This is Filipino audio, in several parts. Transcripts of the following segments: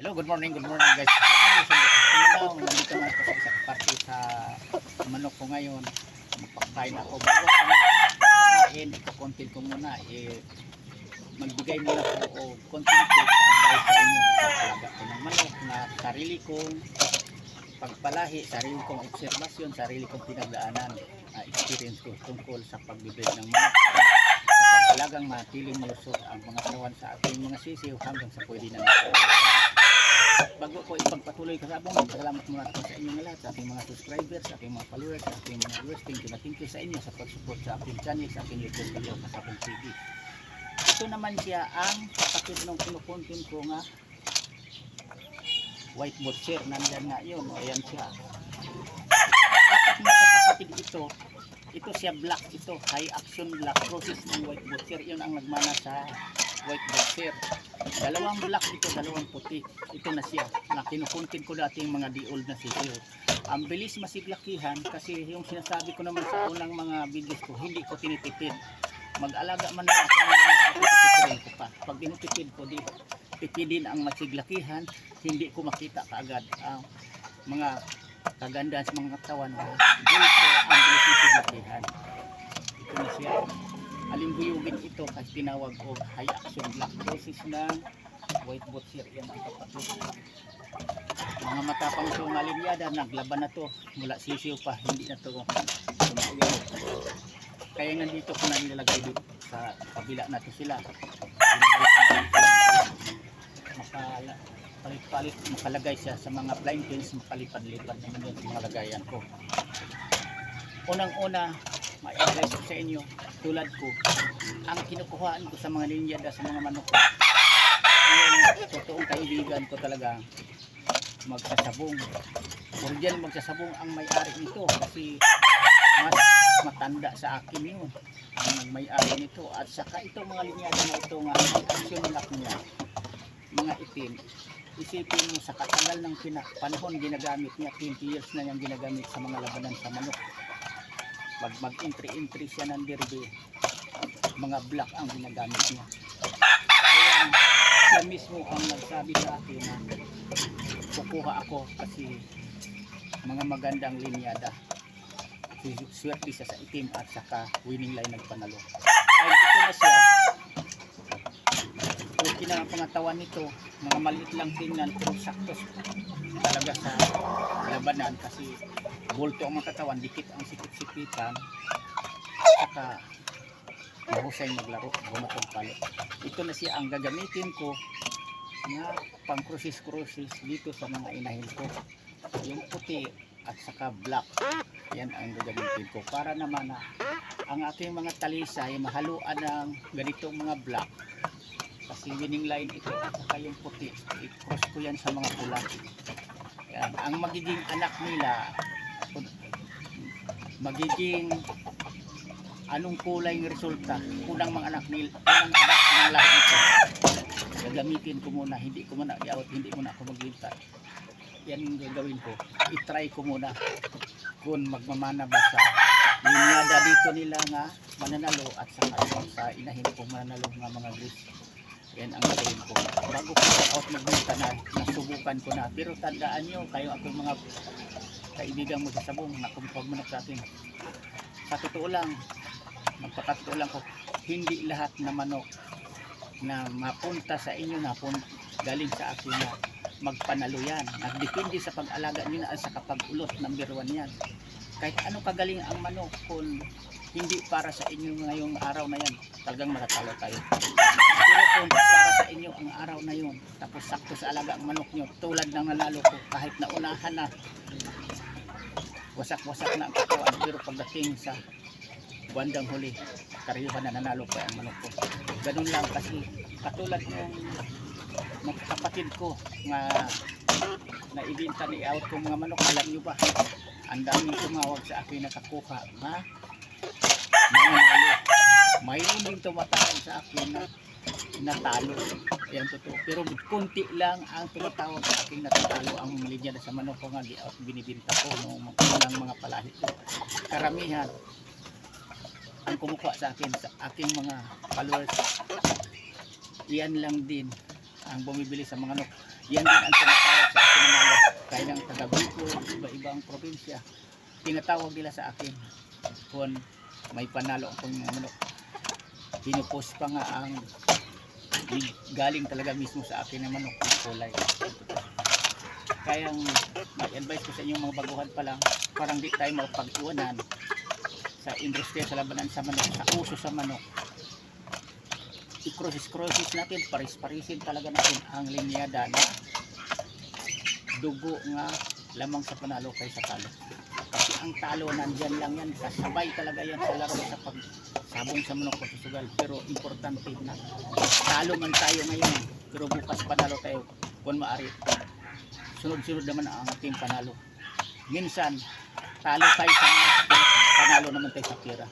Hello, good morning guys. Nandito na ako sa isang party sa manok ko ngayon. Magpakain ako. Bago ako magpakain, content ko muna. Magbigay muna po o content ko sa advice sa inyo. Pagpalaga ko ng manok na sarili kong pagpalahi, sarili kong obserbasyon, sarili kong pinagdaanan, experience ko tungkol sa pagbibig ng manok. Sa pagpalagang matiling malusog ang mga kawan sa ating mga sisiw hanggang sa pwede na natin. Bago ko ipagpatuloy kasabong, salamat muna ako sa inyong lahat, sa aking mga subscribers, sa aking mga followers, sa aking mga viewers. Thank you sa inyo sa pag-support sa aking channel, sa aking YouTube video, sa aking TV. Ito naman siya ang kapatid ng kinukontent ko nga white butcher. Nandyan nga yun, ayan siya. Apat na kapatid ito. Ito siya black, ito high action black process ng white butcher. Yun ang nagmana sa white butcher. Dalawang black ito, dalawang puti. Ito na siya na kinukontent ko dating mga di-old na sisiyo. Ang bilis masiglakihan kasi yung sinasabi ko naman sa unang mga videos ko, hindi ko tinitipid. Mag-alaga man lang ako ng ko pa. Pag tinitipid ko, di tipidin ang masiglakihan, hindi ko makita kaagad ang mga kagandaan sa mga katawan. Dito ang bilis masiglakihan. Ito na siya. Alimbuyugin ito kasi tinawag ko high action black process ng white butcher. Yan ang kapatid. Mga matapang ito ng alinyada, naglaban na to mula sisiyo pa, hindi na to tumagal. Kaya nga dito ko na nilalagay dito sa kabila na to sila. Palit-palit, makalagay siya sa mga blind pins, makalipad-lipad naman yan sa mga lagayan ko. Unang-una, ma-advise ko sa inyo, tulad ko, ang kinukuhaan ko sa mga linyada sa mga manok ko, yung totoong kaibigan ko talaga, magsasabong. Original magsasabong ang may-ari nito kasi mas matanda sa akin yun, ang may-ari nito. At saka itong mga linyada na ito nga, ang action lock niya, mga itim, isipin mo sa katagal ng panahon ginagamit niya, 20 years na niyang ginagamit sa mga labanan sa manok. Pag mag-entry siya ng derby, mga black ang ginagamit niya. Kaya siya mismo ang nagsabi sa akin na kukuha ako kasi mga magandang linyada. Swerte siya sa itim at saka winning line nagpanalo. Kaya ito na siya. Okay na ang pangatawan nito, mga maliit lang tingnan pero saktos talaga sa labanan kasi bulto ang mga katawan, dikit ang sikit-sikitan, saka mahusay maglaro, bumatong palo. Ito na siya ang gagamitin ko na pang crucis dito sa mga inahin ko, yung puti at saka black. Yan ang gagamitin ko para naman na ang aking mga talisay mahaluan ng ganitong mga black kasi winning line ito at saka yung puti, i-cross ko yan sa mga pula. Yan. Ang magiging anak nila, magiging anong kulay ng resulta, unang mga anak nila, unang anak ng lahat ito, gagamitin ko muna, hindi ko muna i-out, hindi muna ako maghintay. Yan yung gagawin ko, i-try ko muna kung magmamana ba sa linyada dito nila nga mananalo at saka sa inahin ko mananalo ng mga gris. Yan ang gagawin ko. Bago ko out magbenta na, nasubukan ko na. Pero tandaan nyo, kayo akong mga kaibigang magsasabong na kumipagmanok sa akin. Sa totoo lang, magpakatotoo lang ko, hindi lahat na manok na mapunta sa inyo na galing sa akin na magpanalo yan. Nagdepende sa pag-alaga nyo na at sa kapag-ulot, number 1 yan. Kahit ano kagaling ang manok, kung hindi para sa inyo ngayong araw na yan, talagang matatalo tayo. Pero kung para sa inyo ang araw na yun, tapos sakto sa alaga ang manok nyo, tulad ng nanalo ko, kahit na unahan na, wasak-wasak na ang katawan, pero pagdating sa bandang huli, kariyuhan na nanalo pa ang manok ko. Ganun lang kasi, katulad ng kapatid ko nga naibinta ni out kong mga manok, alam nyo ba, ang daming tumawag sa akin nakakuha na nanalo. Mayroon din tumatawag sa akin na natalo. Yan totoo. Pero kunti lang ang tumatawag sa akin natatalo ang linya sa manok ko nga di-out binibinta ko noong mga palahi ko. Karamihan ang kumukuha sa akin sa aking mga followers, iyan lang din ang bumibili sa mga manok. Yan din ang tinatawag sa akin ng mga kaya ng taga Bicol, iba-ibang probinsya. Tinatawag nila sa akin kung may panalo akong manok. Pinupost pa nga ang galing talaga mismo sa akin ng manok na kulay. Kaya may advice ko sa inyong mga baguhan pa lang, parang di tayo mapag-iwanan sa industriya, sa labanan sa manok, sa uso sa manok. I-crosses natin, paris-parisin talaga natin ang linyada na dugo nga lamang sa panalo kaysa talo. Kasi ang talo nandyan lang yan, kasabay talaga yan sa laro sa pagsabong sa manok pagsusugal. Pero importante na talo man tayo ngayon, pero bukas panalo tayo kung maari. Sunod-sunod naman ang ating panalo. Minsan talo tayo sa manok, pero panalo naman tayo sa pira.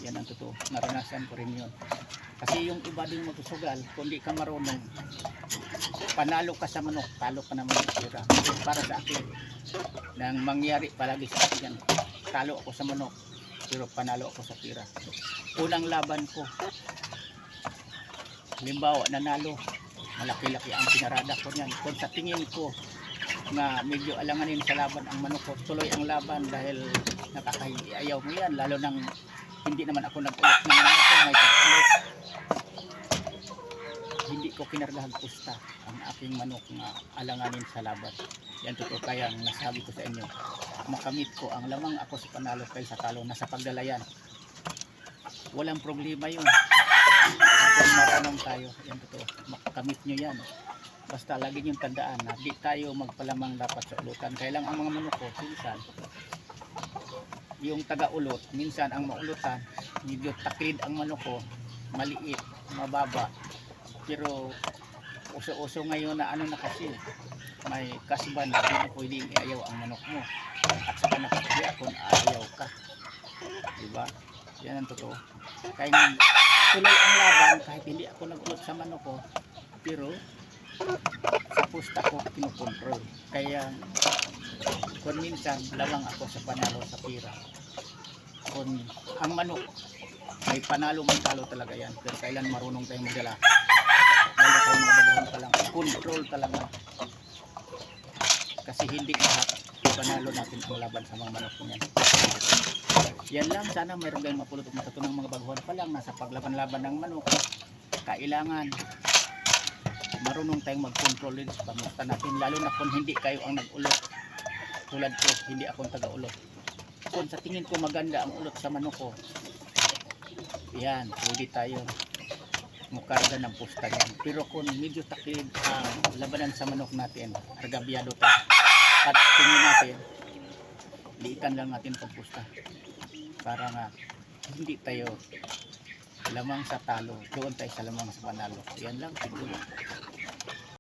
Yan ang totoo, naranasan ko rin yun. Kasi yung iba din magsusugal, kung di ka marunong, panalo ka sa manok, talo ka naman sa pira. Para sa akin, nang mangyari palagi sa akin yan, talo ako sa manok, pero panalo ako sa pira. Unang laban ko, halimbawa nanalo, malaki-laki ang pinarada ko niyan. Kung sa tingin ko na medyo alanganin sa laban ang manok ko, tuloy ang laban dahil nakakahiyaw mo yan, lalo nang hindi naman ako nag-ulit ng manok ko, may tag-ulit. Hindi ko kinargahang pusta ang aking manok na alanganin sa laban. Yan totoo, kaya nasabi ko sa inyo, makamit ko ang lamang ako sa panalo kaysa talo na sa pagdalayan. Walang problema yun. Kung marunong tayo, yan totoo, makamit nyo yan. Basta lagi nyo tandaan na di tayo magpalamang dapat sa ulutan. Kaya lang ang mga manok ko, minsan, yung taga-ulot, minsan ang maulutan, medyo taklid ang manok ko, maliit, mababa. Pero uso-uso ngayon na ano na kasi, may kasban na hindi pwedeng iayaw ang manok mo. At saka nakakaya kung ayaw ka. Diba? Yan ang totoo. Kaya nga, tuloy ang laban kahit hindi ako nag-ulot sa manok ko. Pero sa pusta ko kinukontrol. Kaya kung minsan lamang ako sa panalo sa pira. Kung ang manok may panalo man talo talaga yan. Pero kailan marunong tayong magdala. Lalo tayong mga baguhan pa lang. Control talaga. Kasi hindi lahat panalo natin ang laban sa mga manok niyan. Yan lang, sana mayroon kayong mapulot at matutunang mga baguhan pa lang nasa paglaban-laban ng manok. Kailangan marunong tayong mag-control din sa pamusta natin, lalo na kung hindi kayo ang nag-ulot. Tulad ko, hindi akong taga-ulot. Kung sa tingin ko maganda ang ulot sa manok ko, yan, pwede tayo mukarga ng pusta yan. Pero kung medyo taklid ang labanan sa manok natin, argabyado tayo. At tingin natin, liitan lang natin pag pusta. Para nga, hindi tayo lamang sa talo, doon tayo sa lamang sa panalo. Yan lang, siguro.